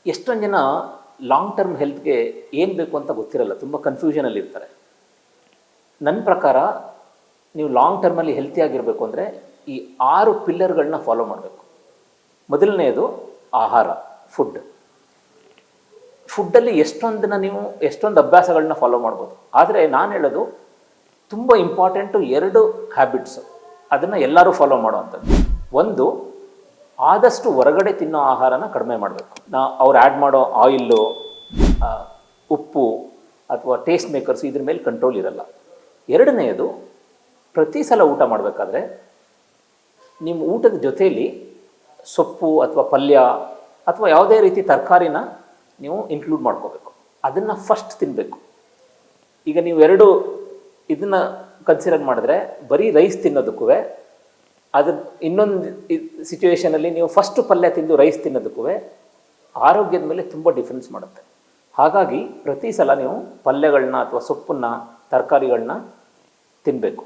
ಎಷ್ಟೊಂದು ಜನ long term ಹೆಲ್ತ್ಗೆ ಏನು ಬೇಕು ಅಂತ ಗೊತ್ತಿರಲ್ಲ, ತುಂಬ ಕನ್ಫ್ಯೂಷನಲ್ಲಿ ಇರ್ತಾರೆ. ನನ್ನ ಪ್ರಕಾರ ನೀವು ಲಾಂಗ್ ಟರ್ಮಲ್ಲಿ ಹೆಲ್ತಿಯಾಗಿರಬೇಕು ಅಂದರೆ ಈ 6 ಪಿಲ್ಲರ್ಗಳನ್ನ ಫಾಲೋ ಮಾಡಬೇಕು. ಮೊದಲನೆಯದು ಆಹಾರ, ಫುಡ್ಡಲ್ಲಿ ಎಷ್ಟೊಂದು ಅಭ್ಯಾಸಗಳನ್ನ ಫಾಲೋ ಮಾಡ್ಬೋದು. ಆದರೆ ನಾನು ಹೇಳೋದು ತುಂಬ ಇಂಪಾರ್ಟೆಂಟು 2 ಹ್ಯಾಬಿಟ್ಸು, ಅದನ್ನು ಎಲ್ಲರೂ ಫಾಲೋ ಮಾಡುವಂಥದ್ದು. ಒಂದು, ಆದಷ್ಟು ಹೊರಗಡೆ ತಿನ್ನೋ ಆಹಾರನ ಕಡಿಮೆ ಮಾಡಬೇಕು. ಅವ್ರು ಆ್ಯಡ್ ಮಾಡೋ ಆಯಿಲ್ಲು, ಉಪ್ಪು ಅಥವಾ ಟೇಸ್ಟ್ ಮೇಕರ್ಸ್ ಇದ್ರ ಮೇಲೆ ಕಂಟ್ರೋಲ್ ಇರಲ್ಲ. ಎರಡನೆಯದು, ಪ್ರತಿ ಸಲ ಊಟ ಮಾಡಬೇಕಾದ್ರೆ ನಿಮ್ಮ ಊಟದ ಜೊತೆಯಲ್ಲಿ ಸೊಪ್ಪು ಅಥವಾ ಪಲ್ಯ ಅಥವಾ ಯಾವುದೇ ರೀತಿ ತರಕಾರಿನ ನೀವು ಇನ್ಕ್ಲೂಡ್ ಮಾಡ್ಕೋಬೇಕು. ಅದನ್ನು ಫಸ್ಟ್ ತಿನ್ನಬೇಕು. ಈಗ ನೀವು ಇದನ್ನು ಕನ್ಸಿಡರ್ ಮಾಡಿದ್ರೆ ಬರೀ ರೈಸ್ ತಿನ್ನೋದಕ್ಕೂ, ಅದು ಇನ್ನೊಂದು ಸಿಚುವೇಷನಲ್ಲಿ ನೀವು ಫಸ್ಟು ಪಲ್ಯ ತಿಂದು ರೈಸ್ ತಿನ್ನೋದಕ್ಕೂ ಆರೋಗ್ಯದ ಮೇಲೆ ತುಂಬ ಡಿಫ್ರೆನ್ಸ್ ಮಾಡುತ್ತೆ. ಹಾಗಾಗಿ ಪ್ರತಿ ಸಲ ನೀವು ಪಲ್ಯಗಳನ್ನ ಅಥವಾ ಸೊಪ್ಪನ್ನು, ತರಕಾರಿಗಳನ್ನ ತಿನ್ನಬೇಕು.